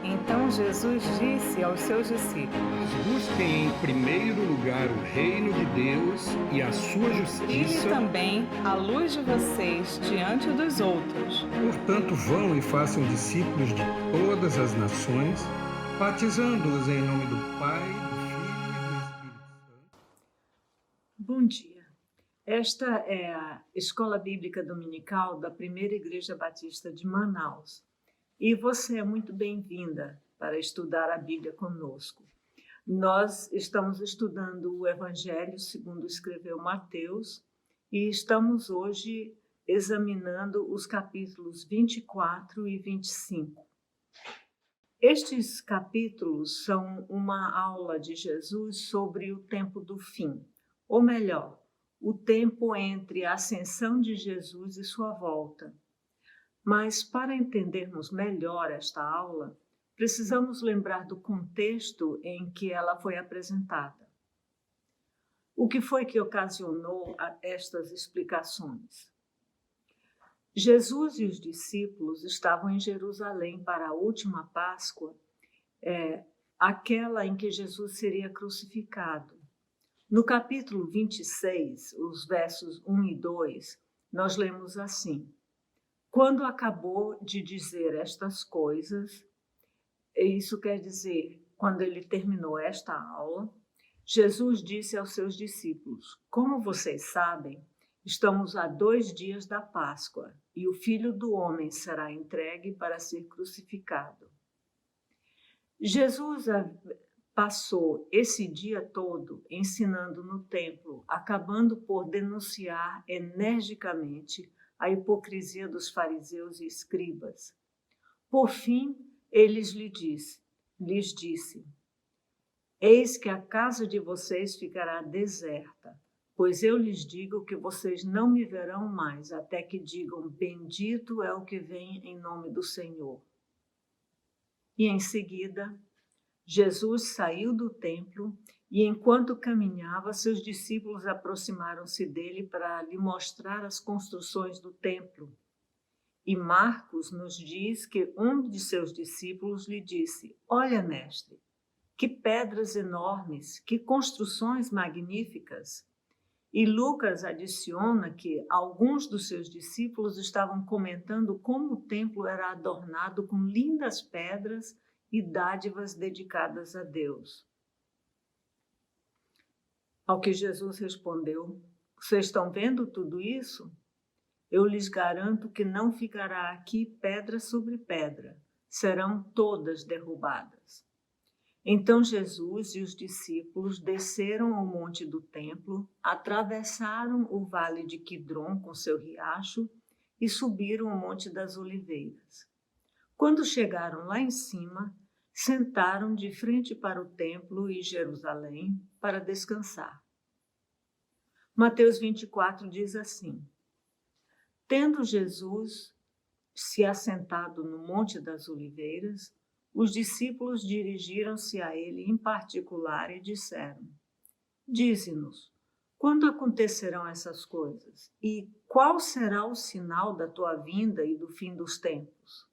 Então Jesus disse aos seus discípulos: Busquem em primeiro lugar o reino de Deus e a sua Brilhe justiça. também a luz de vocês diante dos outros. Portanto, vão e façam discípulos de todas as nações, batizando-os em nome do Pai, do Filho e do Espírito Santo. Bom dia. Esta é a Escola Bíblica Dominical da Primeira Igreja Batista de Manaus. E você é muito bem-vinda para estudar a Bíblia conosco. Nós estamos estudando o Evangelho segundo escreveu Mateus e estamos hoje examinando os capítulos 24 e 25. Estes capítulos são uma aula de Jesus sobre o tempo do fim, ou melhor, o tempo entre a ascensão de Jesus e sua volta. Mas, para entendermos melhor esta aula, precisamos lembrar do contexto em que ela foi apresentada. O que foi que ocasionou estas explicações? Jesus e os discípulos estavam em Jerusalém para a última Páscoa, aquela em que Jesus seria crucificado. No capítulo 26, os versos 1 e 2, nós lemos assim: Quando acabou de dizer estas coisas, isso quer dizer, quando ele terminou esta aula, Jesus disse aos seus discípulos: Como vocês sabem, estamos a 2 dias da Páscoa e o Filho do Homem será entregue para ser crucificado. Jesus passou esse dia todo ensinando no templo, acabando por denunciar energicamente a hipocrisia dos fariseus e escribas. Por fim, lhes disse: Eis que a casa de vocês ficará deserta, pois eu lhes digo que vocês não me verão mais, até que digam: Bendito é o que vem em nome do Senhor. E em seguida, Jesus saiu do templo e, enquanto caminhava, seus discípulos aproximaram-se dele para lhe mostrar as construções do templo. E Marcos nos diz que um de seus discípulos lhe disse: Olha, mestre, que pedras enormes, que construções magníficas. E Lucas adiciona que alguns dos seus discípulos estavam comentando como o templo era adornado com lindas pedras e dádivas dedicadas a Deus. Ao que Jesus respondeu: Vocês estão vendo tudo isso? Eu lhes garanto que não ficará aqui pedra sobre pedra, serão todas derrubadas. Então Jesus e os discípulos desceram ao monte do templo, atravessaram o vale de Quidrom com seu riacho e subiram o monte das Oliveiras. Quando chegaram lá em cima, sentaram de frente para o templo e Jerusalém para descansar. Mateus 24 diz assim: Tendo Jesus se assentado no Monte das Oliveiras, os discípulos dirigiram-se a ele em particular e disseram: Dize-nos, quando acontecerão essas coisas? E qual será o sinal da tua vinda e do fim dos tempos?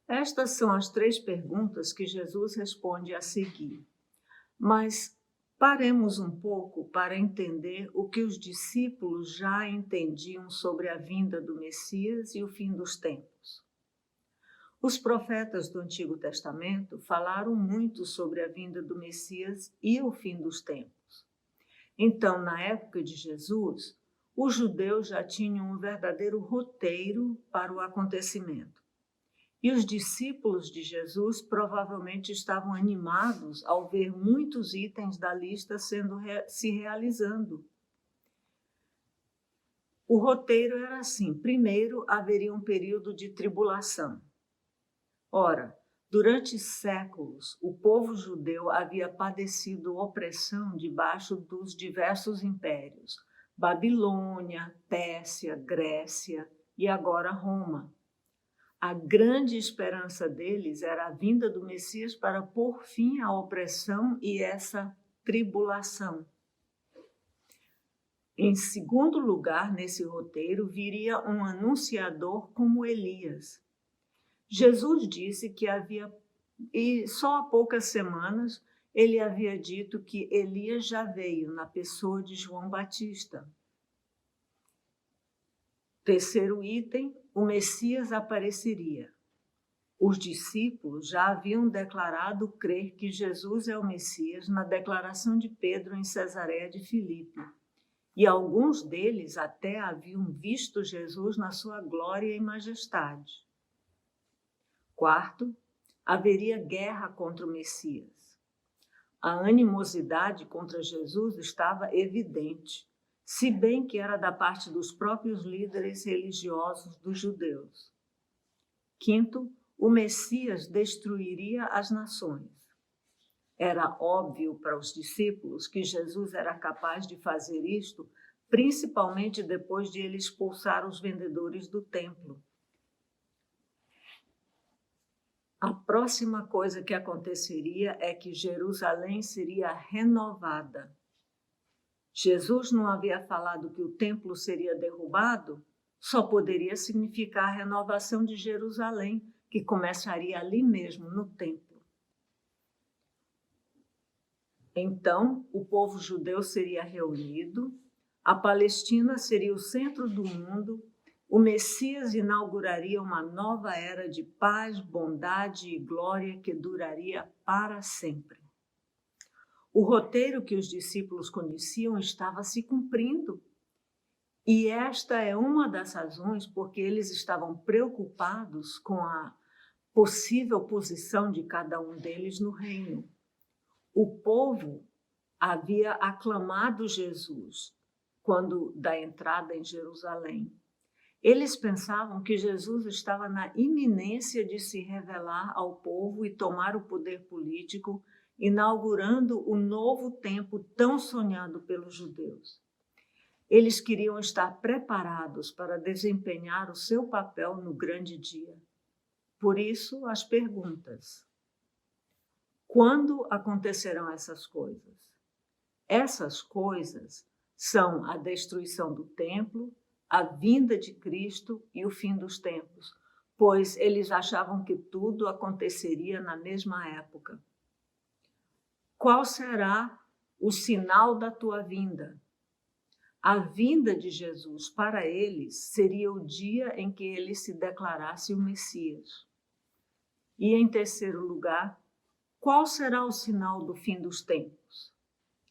Estas são as 3 perguntas que Jesus responde a seguir. Mas paremos um pouco para entender o que os discípulos já entendiam sobre a vinda do Messias e o fim dos tempos. Os profetas do Antigo Testamento falaram muito sobre a vinda do Messias e o fim dos tempos. Então, na época de Jesus, os judeus já tinham um verdadeiro roteiro para o acontecimento. E os discípulos de Jesus provavelmente estavam animados ao ver muitos itens da lista se realizando. O roteiro era assim: primeiro haveria um período de tribulação. Ora, durante séculos, o povo judeu havia padecido opressão debaixo dos diversos impérios: Babilônia, Pérsia, Grécia e agora Roma. A grande esperança deles era a vinda do Messias para pôr fim à opressão e essa tribulação. Em segundo lugar, nesse roteiro, viria um anunciador como Elias. Jesus disse que havia E só há poucas semanas ele havia dito que Elias já veio na pessoa de João Batista. Terceiro item, o Messias apareceria. Os discípulos já haviam declarado crer que Jesus é o Messias na declaração de Pedro em Cesareia de Filipe. E alguns deles até haviam visto Jesus na sua glória e majestade. Quarto, haveria guerra contra o Messias. A animosidade contra Jesus estava evidente, se bem que era da parte dos próprios líderes religiosos dos judeus. Quinto, o Messias destruiria as nações. Era óbvio para os discípulos que Jesus era capaz de fazer isto, principalmente depois de ele expulsar os vendedores do templo. A próxima coisa que aconteceria é que Jerusalém seria renovada. Jesus não havia falado que o templo seria derrubado? Só poderia significar a renovação de Jerusalém, que começaria ali mesmo, no templo. Então, o povo judeu seria reunido, a Palestina seria o centro do mundo, o Messias inauguraria uma nova era de paz, bondade e glória que duraria para sempre. O roteiro que os discípulos conheciam estava se cumprindo. E esta é uma das razões porque eles estavam preocupados com a possível posição de cada um deles no reino. O povo havia aclamado Jesus quando da entrada em Jerusalém. Eles pensavam que Jesus estava na iminência de se revelar ao povo e tomar o poder político, inaugurando o novo tempo tão sonhado pelos judeus. Eles queriam estar preparados para desempenhar o seu papel no grande dia. Por isso, as perguntas. Quando acontecerão essas coisas? Essas coisas são a destruição do templo, a vinda de Cristo e o fim dos tempos, pois eles achavam que tudo aconteceria na mesma época. Qual será o sinal da tua vinda? A vinda de Jesus para eles seria o dia em que ele se declarasse o Messias. E em terceiro lugar, qual será o sinal do fim dos tempos?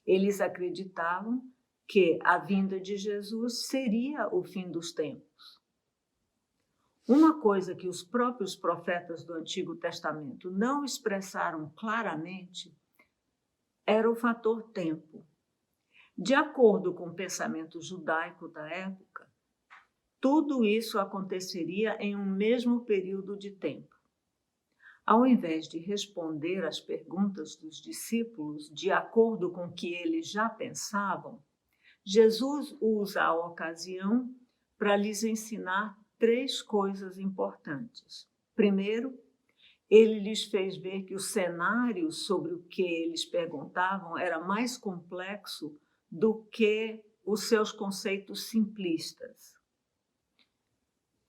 Eles acreditavam que a vinda de Jesus seria o fim dos tempos. Uma coisa que os próprios profetas do Antigo Testamento não expressaram claramente era o fator tempo. De acordo com o pensamento judaico da época, tudo isso aconteceria em um mesmo período de tempo. Ao invés de responder às perguntas dos discípulos de acordo com o que eles já pensavam, Jesus usa a ocasião para lhes ensinar 3 coisas importantes. Primeiro, ele lhes fez ver que o cenário sobre o que eles perguntavam era mais complexo do que os seus conceitos simplistas.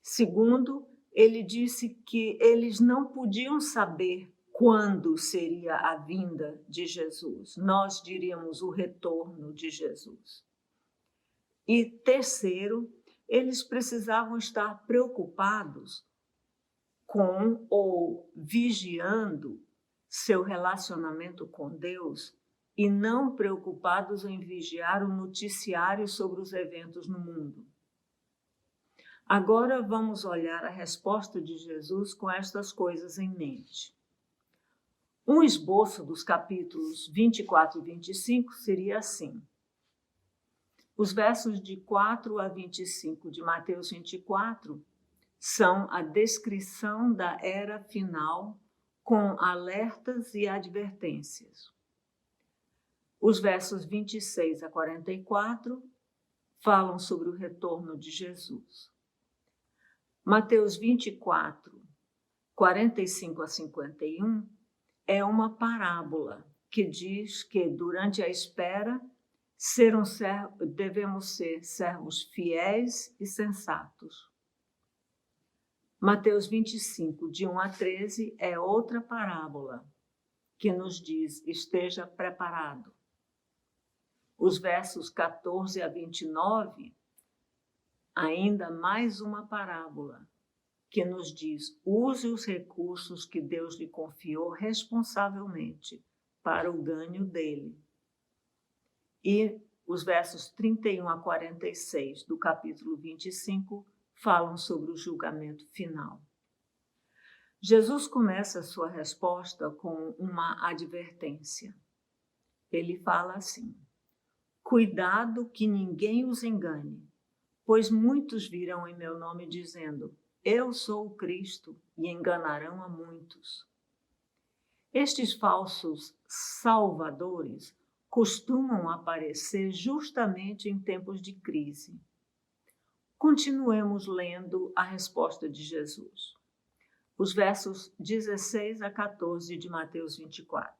Segundo, ele disse que eles não podiam saber quando seria a vinda de Jesus. Nós diríamos o retorno de Jesus. E terceiro, eles precisavam estar preocupados com ou vigiando seu relacionamento com Deus e não preocupados em vigiar o noticiário sobre os eventos no mundo. Agora vamos olhar a resposta de Jesus com estas coisas em mente. Um esboço dos capítulos 24 e 25 seria assim. Os versos de 4 a 25 de Mateus 24 são a descrição da era final com alertas e advertências. Os versos 26 a 44 falam sobre o retorno de Jesus. Mateus 24, 45 a 51 é uma parábola que diz que durante a espera devemos ser servos fiéis e sensatos. Mateus 25, de 1 a 13, é outra parábola que nos diz: esteja preparado. Os versos 14 a 29, ainda mais uma parábola que nos diz: use os recursos que Deus lhe confiou responsavelmente para o ganho dele. E os versos 31 a 46 do capítulo 25 falam sobre o julgamento final. Jesus começa a sua resposta com uma advertência. Ele fala assim: cuidado que ninguém os engane, pois muitos virão em meu nome dizendo: eu sou o Cristo, e enganarão a muitos. Estes falsos salvadores costumam aparecer justamente em tempos de crise. Continuemos lendo a resposta de Jesus. Os versos 16 a 14 de Mateus 24.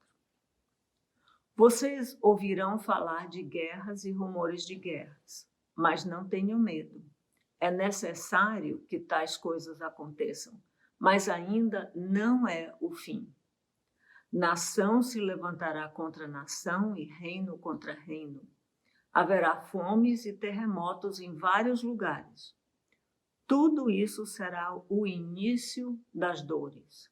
Vocês ouvirão falar de guerras e rumores de guerras, mas não tenham medo. É necessário que tais coisas aconteçam, mas ainda não é o fim. Nação se levantará contra nação e reino contra reino. Haverá fomes e terremotos em vários lugares. Tudo isso será o início das dores.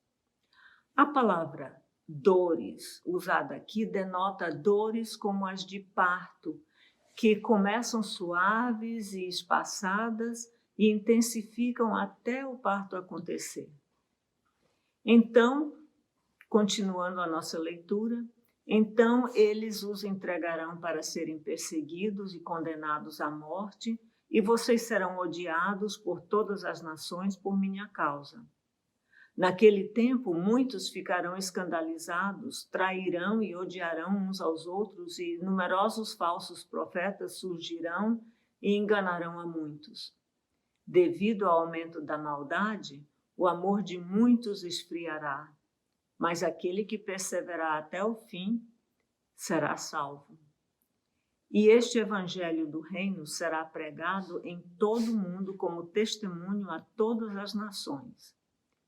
A palavra dores, usada aqui, denota dores como as de parto, que começam suaves e espaçadas e intensificam até o parto acontecer. Então, continuando a nossa leitura, então eles os entregarão para serem perseguidos e condenados à morte, e vocês serão odiados por todas as nações por minha causa. Naquele tempo, muitos ficarão escandalizados, trairão e odiarão uns aos outros, e numerosos falsos profetas surgirão e enganarão a muitos. Devido ao aumento da maldade, o amor de muitos esfriará, mas aquele que perseverar até o fim será salvo. E este evangelho do reino será pregado em todo o mundo como testemunho a todas as nações.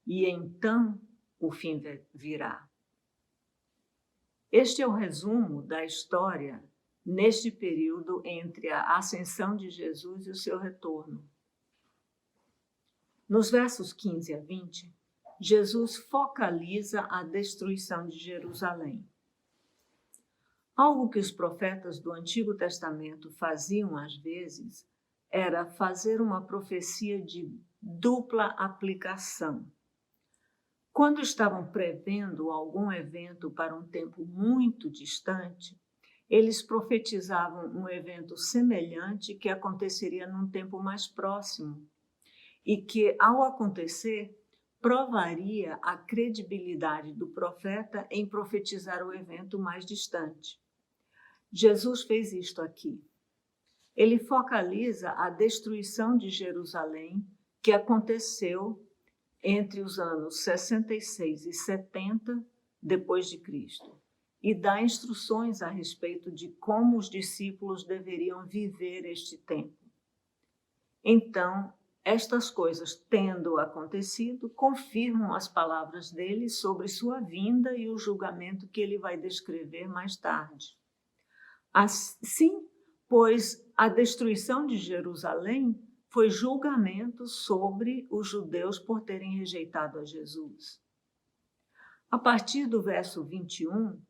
E então o fim virá. Este é o resumo da história neste período entre a ascensão de Jesus e o seu retorno. Nos versos 15 a 20, Jesus focaliza a destruição de Jerusalém. Algo que os profetas do Antigo Testamento faziam às vezes era fazer uma profecia de dupla aplicação. Quando estavam prevendo algum evento para um tempo muito distante, eles profetizavam um evento semelhante que aconteceria num tempo mais próximo e que, ao acontecer, provaria a credibilidade do profeta em profetizar o evento mais distante. Jesus fez isto aqui. Ele focaliza a destruição de Jerusalém, que aconteceu entre os anos 66 e 70 depois de Cristo, e dá instruções a respeito de como os discípulos deveriam viver este tempo. Então, estas coisas tendo acontecido, confirmam as palavras dele sobre sua vinda e o julgamento que ele vai descrever mais tarde. Assim, pois a destruição de Jerusalém foi julgamento sobre os judeus por terem rejeitado a Jesus. A partir do verso 21,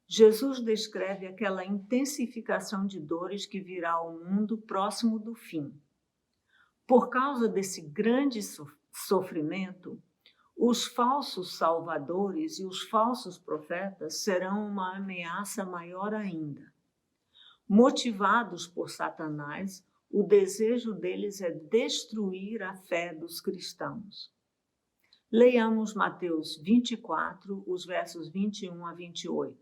Jesus descreve aquela intensificação de dores que virá ao mundo próximo do fim. Por causa desse grande sofrimento, os falsos salvadores e os falsos profetas serão uma ameaça maior ainda. Motivados por Satanás, o desejo deles é destruir a fé dos cristãos. Leiamos Mateus 24, os versos 21 a 28.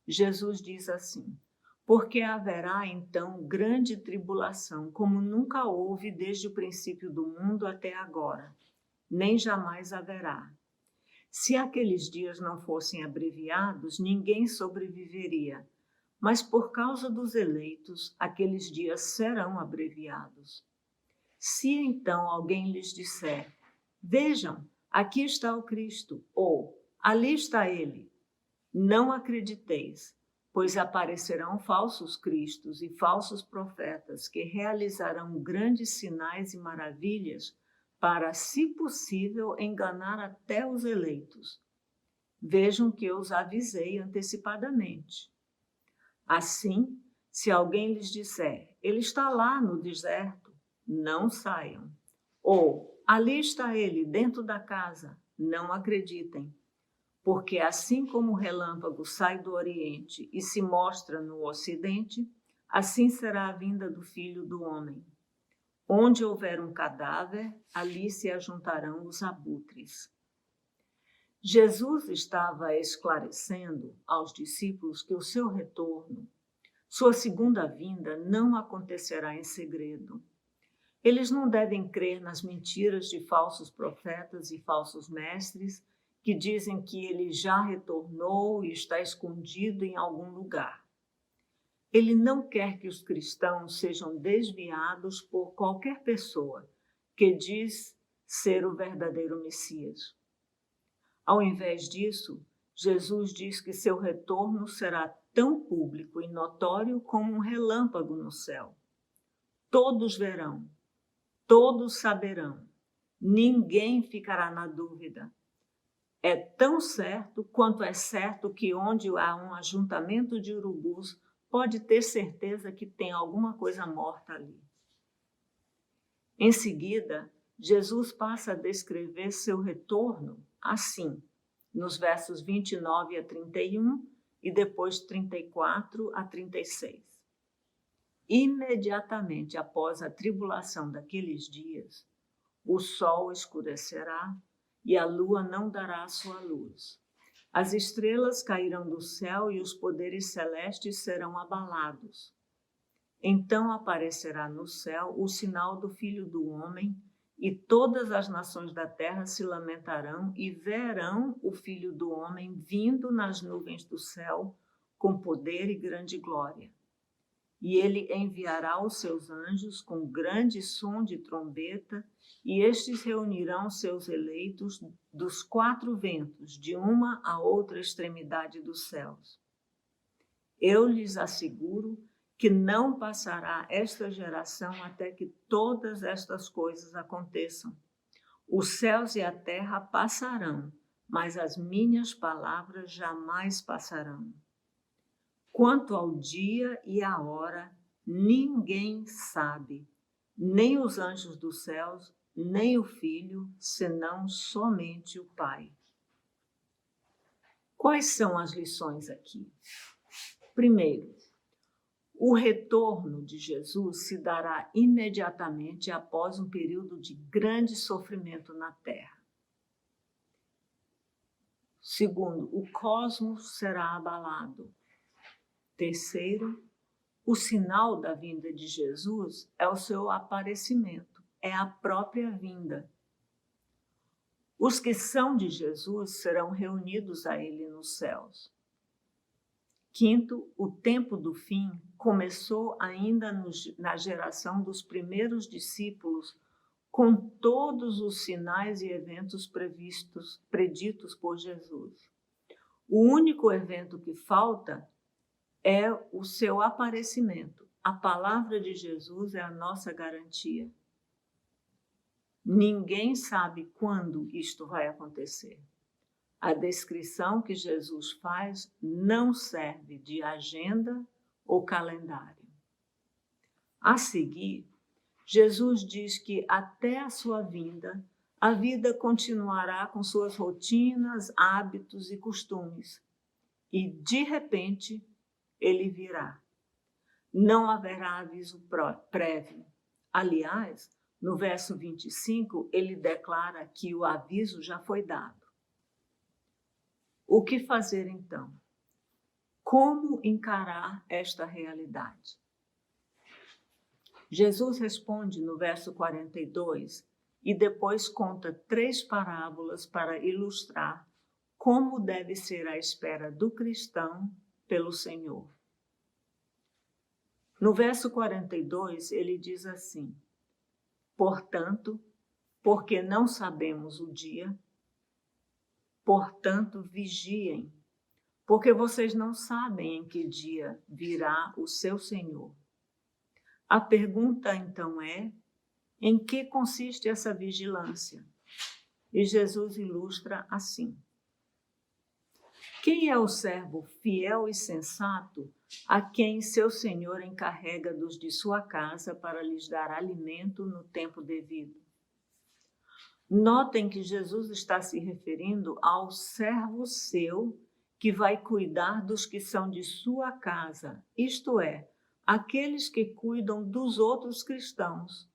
Jesus diz assim: porque haverá então grande tribulação, como nunca houve desde o princípio do mundo até agora, nem jamais haverá. Se aqueles dias não fossem abreviados, ninguém sobreviveria. Mas por causa dos eleitos, aqueles dias serão abreviados. Se então alguém lhes disser, Vejam, aqui está o Cristo, ou ali está ele. Não acrediteis, pois aparecerão falsos cristos e falsos profetas que realizarão grandes sinais e maravilhas para, se possível, enganar até os eleitos. Vejam que eu os avisei antecipadamente. Assim, se alguém lhes disser, ele está lá no deserto, não saiam. Ou, ali está ele, dentro da casa, não acreditem. Porque assim como o relâmpago sai do Oriente e se mostra no Ocidente, assim será a vinda do Filho do Homem. Onde houver um cadáver, ali se ajuntarão os abutres. Jesus estava esclarecendo aos discípulos que o seu retorno, sua segunda vinda, não acontecerá em segredo. Eles não devem crer nas mentiras de falsos profetas e falsos mestres que dizem que ele já retornou e está escondido em algum lugar. Ele não quer que os cristãos sejam desviados por qualquer pessoa que diz ser o verdadeiro Messias. Ao invés disso, Jesus diz que seu retorno será tão público e notório como um relâmpago no céu. Todos verão, todos saberão, ninguém ficará na dúvida. É tão certo quanto é certo que onde há um ajuntamento de urubus, pode ter certeza que tem alguma coisa morta ali. Em seguida, Jesus passa a descrever seu retorno assim, nos versos 29 a 31 e depois 34 a 36. Imediatamente após a tribulação daqueles dias, o sol escurecerá e a lua não dará a sua luz. As estrelas cairão do céu e os poderes celestes serão abalados. Então aparecerá no céu o sinal do Filho do Homem, e todas as nações da terra se lamentarão e verão o Filho do Homem vindo nas nuvens do céu com poder e grande glória. E ele enviará os seus anjos com grande som de trombeta, e estes reunirão seus eleitos dos quatro ventos, de uma a outra extremidade dos céus. Eu lhes asseguro que não passará esta geração até que todas estas coisas aconteçam. Os céus e a terra passarão, mas as minhas palavras jamais passarão. Quanto ao dia e à hora, ninguém sabe, nem os anjos dos céus, nem o Filho, senão somente o Pai. Quais são as lições aqui? Primeiro, o retorno de Jesus se dará imediatamente após um período de grande sofrimento na Terra. Segundo, o cosmos será abalado. Terceiro, o sinal da vinda de Jesus é o seu aparecimento, é a própria vinda. Os que são de Jesus serão reunidos a ele nos céus. Quinto, o tempo do fim começou ainda na geração dos primeiros discípulos, com todos os sinais e eventos preditos por Jesus. O único evento que falta é o seu aparecimento. A palavra de Jesus é a nossa garantia. Ninguém sabe quando isto vai acontecer. A descrição que Jesus faz não serve de agenda ou calendário. A seguir, Jesus diz que até a sua vinda, a vida continuará com suas rotinas, hábitos e costumes. E, de repente, ele virá. Não haverá aviso prévio. Aliás, no verso 25, ele declara que o aviso já foi dado. O que fazer então? Como encarar esta realidade? Jesus responde no verso 42 e depois conta 3 parábolas para ilustrar como deve ser a espera do cristão pelo Senhor. No verso 42, ele diz assim: portanto, porque não sabemos o dia. Portanto, vigiem, porque vocês não sabem em que dia virá o seu Senhor. A pergunta, então, é: em que consiste essa vigilância? E Jesus ilustra assim: quem é o servo fiel e sensato a quem seu senhor encarrega dos de sua casa para lhes dar alimento no tempo devido? Notem que Jesus está se referindo ao servo seu que vai cuidar dos que são de sua casa, isto é, aqueles que cuidam dos outros cristãos.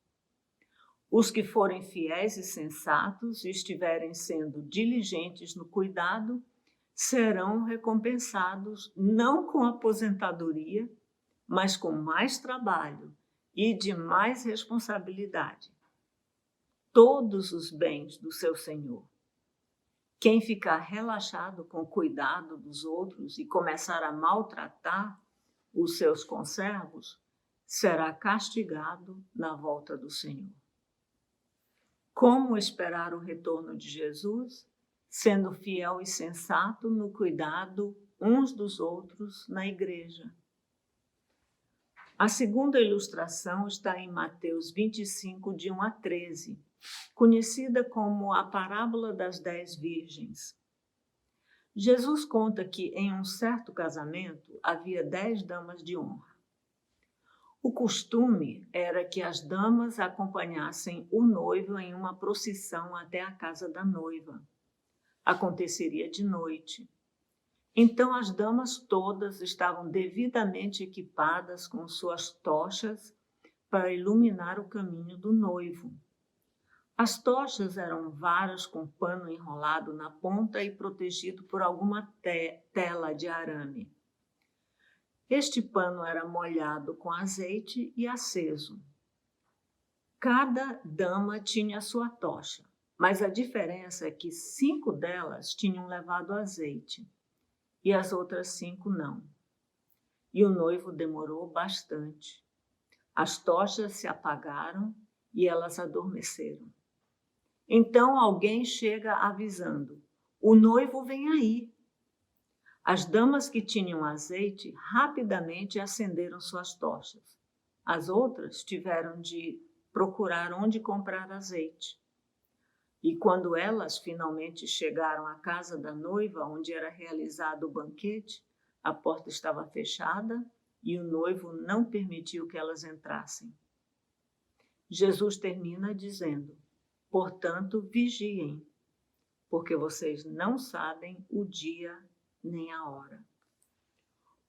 Os que forem fiéis e sensatos e estiverem sendo diligentes no cuidado, serão recompensados não com aposentadoria, mas com mais trabalho e de mais responsabilidade. Todos os bens do seu Senhor. Quem ficar relaxado com o cuidado dos outros e começar a maltratar os seus conservos, será castigado na volta do Senhor. Como esperar o retorno de Jesus? Sendo fiel e sensato no cuidado uns dos outros na igreja. A segunda ilustração está em Mateus 25, de 1 a 13, conhecida como a parábola das 10 virgens. Jesus conta que em um certo casamento havia 10 damas de honra. O costume era que as damas acompanhassem o noivo em uma procissão até a casa da noiva. Aconteceria de noite. Então as damas todas estavam devidamente equipadas com suas tochas para iluminar o caminho do noivo. As tochas eram varas com pano enrolado na ponta e protegido por alguma tela de arame. Este pano era molhado com azeite e aceso. Cada dama tinha sua tocha, mas a diferença é que 5 delas tinham levado azeite e as outras 5 não. E o noivo demorou bastante. As tochas se apagaram e elas adormeceram. Então alguém chega avisando: o noivo vem aí. As damas que tinham azeite rapidamente acenderam suas tochas. As outras tiveram de procurar onde comprar azeite. E quando elas finalmente chegaram à casa da noiva, onde era realizado o banquete, a porta estava fechada e o noivo não permitiu que elas entrassem. Jesus termina dizendo: portanto, vigiem, porque vocês não sabem o dia nem a hora.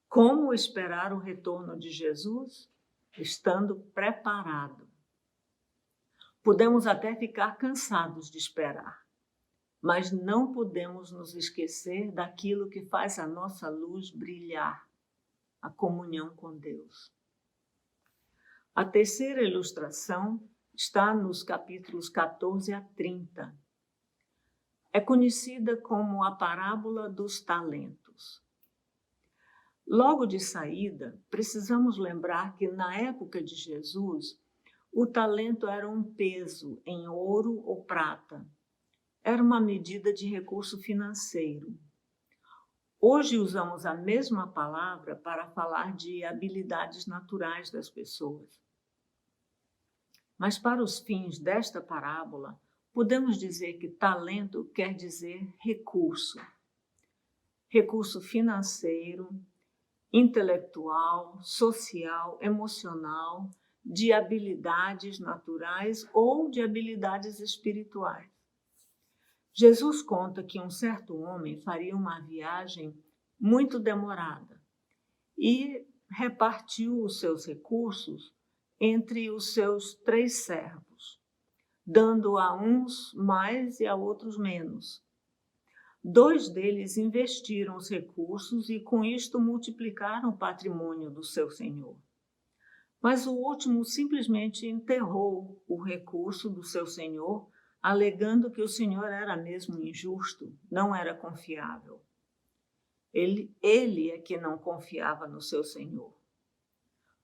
Como esperar o retorno de Jesus? Estando preparado. Podemos até ficar cansados de esperar, mas não podemos nos esquecer daquilo que faz a nossa luz brilhar, a comunhão com Deus. A terceira ilustração está nos capítulos 14 a 30. É conhecida como a parábola dos talentos. Logo de saída, precisamos lembrar que na época de Jesus, o talento era um peso em ouro ou prata. Era uma medida de recurso financeiro. Hoje usamos a mesma palavra para falar de habilidades naturais das pessoas. Mas para os fins desta parábola, podemos dizer que talento quer dizer recurso. Recurso financeiro, intelectual, social, emocional, de habilidades naturais ou de habilidades espirituais. Jesus conta que um certo homem faria uma viagem muito demorada e repartiu os seus recursos entre os seus 3 servos, dando a uns mais e a outros menos. 2 deles investiram os recursos e com isto multiplicaram o patrimônio do seu senhor. Mas o último simplesmente enterrou o recurso do seu senhor, alegando que o senhor era mesmo injusto, não era confiável. Ele é que não confiava no seu senhor.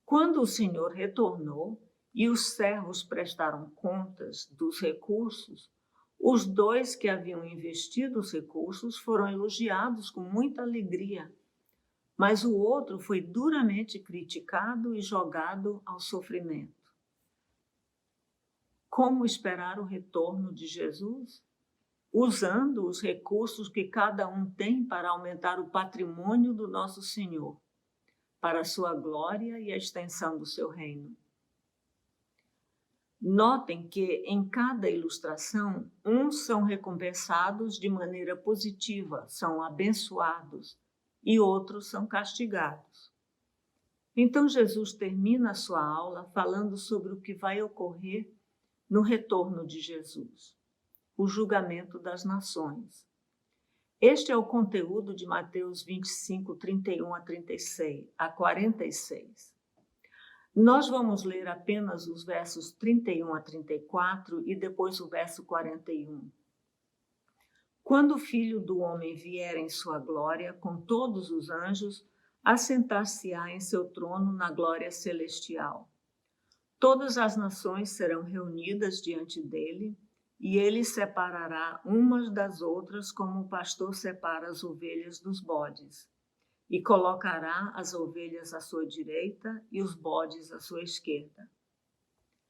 Quando o senhor retornou, e os servos prestaram contas dos recursos, os 2 que haviam investido os recursos foram elogiados com muita alegria, mas o outro foi duramente criticado e jogado ao sofrimento. Como esperar o retorno de Jesus? Usando os recursos que cada um tem para aumentar o patrimônio do nosso Senhor, para a sua glória e a extensão do seu reino. Notem que em cada ilustração, uns são recompensados de maneira positiva, são abençoados, e outros são castigados. Então Jesus termina a sua aula falando sobre o que vai ocorrer no retorno de Jesus, o julgamento das nações. Este é o conteúdo de Mateus 25, 31 a 46. Nós vamos ler apenas os versos 31 a 34 e depois o verso 41. Quando o Filho do Homem vier em sua glória, com todos os anjos, assentar-se-á em seu trono na glória celestial. Todas as nações serão reunidas diante dele, e ele separará umas das outras como o pastor separa as ovelhas dos bodes, e colocará as ovelhas à sua direita e os bodes à sua esquerda.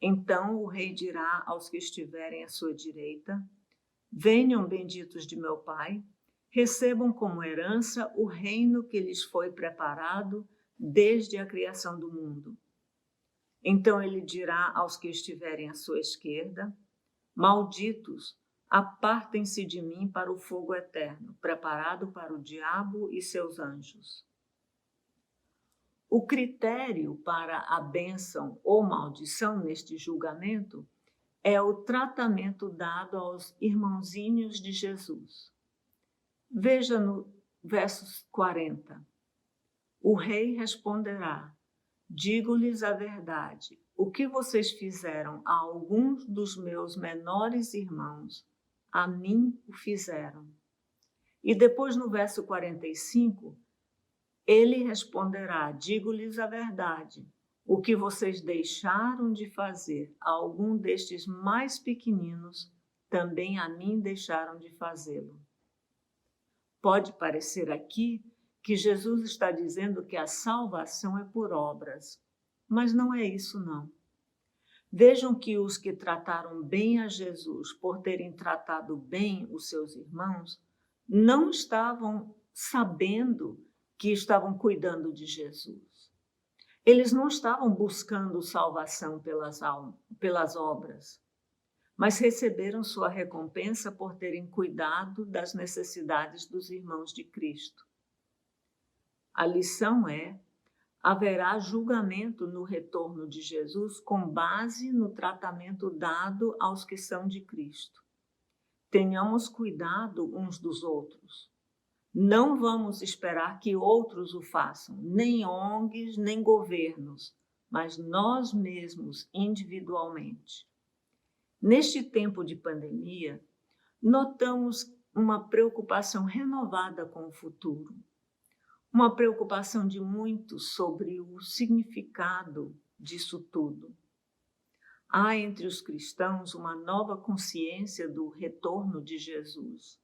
Então o rei dirá aos que estiverem à sua direita: venham, benditos de meu Pai, recebam como herança o reino que lhes foi preparado desde a criação do mundo. Então ele dirá aos que estiverem à sua esquerda: malditos, apartem-se de mim para o fogo eterno, preparado para o diabo e seus anjos. O critério para a bênção ou maldição neste julgamento é o tratamento dado aos irmãozinhos de Jesus. Veja no verso 40. O rei responderá: digo-lhes a verdade, o que vocês fizeram a alguns dos meus menores irmãos, a mim o fizeram. E depois no verso 45, ele responderá: digo-lhes a verdade, o que vocês deixaram de fazer a algum destes mais pequeninos, também a mim deixaram de fazê-lo. Pode parecer aqui que Jesus está dizendo que a salvação é por obras, mas não é isso não. Vejam que os que trataram bem a Jesus por terem tratado bem os seus irmãos, não estavam sabendo que estavam cuidando de Jesus. Eles não estavam buscando salvação pelas obras, mas receberam sua recompensa por terem cuidado das necessidades dos irmãos de Cristo. A lição é: haverá julgamento no retorno de Jesus com base no tratamento dado aos que são de Cristo. Tenhamos cuidado uns dos outros. Não vamos esperar que outros o façam, nem ONGs, nem governos, mas nós mesmos individualmente. Neste tempo de pandemia, notamos uma preocupação renovada com o futuro. Uma preocupação de muitos sobre o significado disso tudo. Há entre os cristãos uma nova consciência do retorno de Jesus.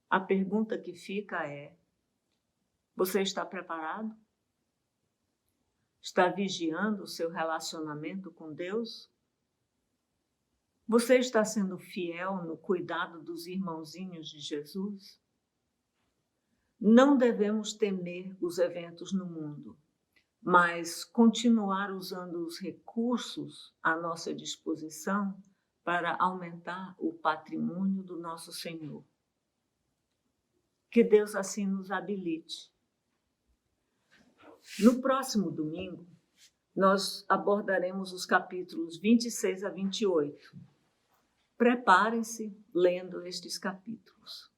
A pergunta que fica é: você está preparado? Está vigiando o seu relacionamento com Deus? Você está sendo fiel no cuidado dos irmãozinhos de Jesus? Não devemos temer os eventos no mundo, mas continuar usando os recursos à nossa disposição para aumentar o patrimônio do nosso Senhor. Que Deus assim nos habilite. No próximo domingo, nós abordaremos os capítulos 26 a 28. Preparem-se lendo estes capítulos.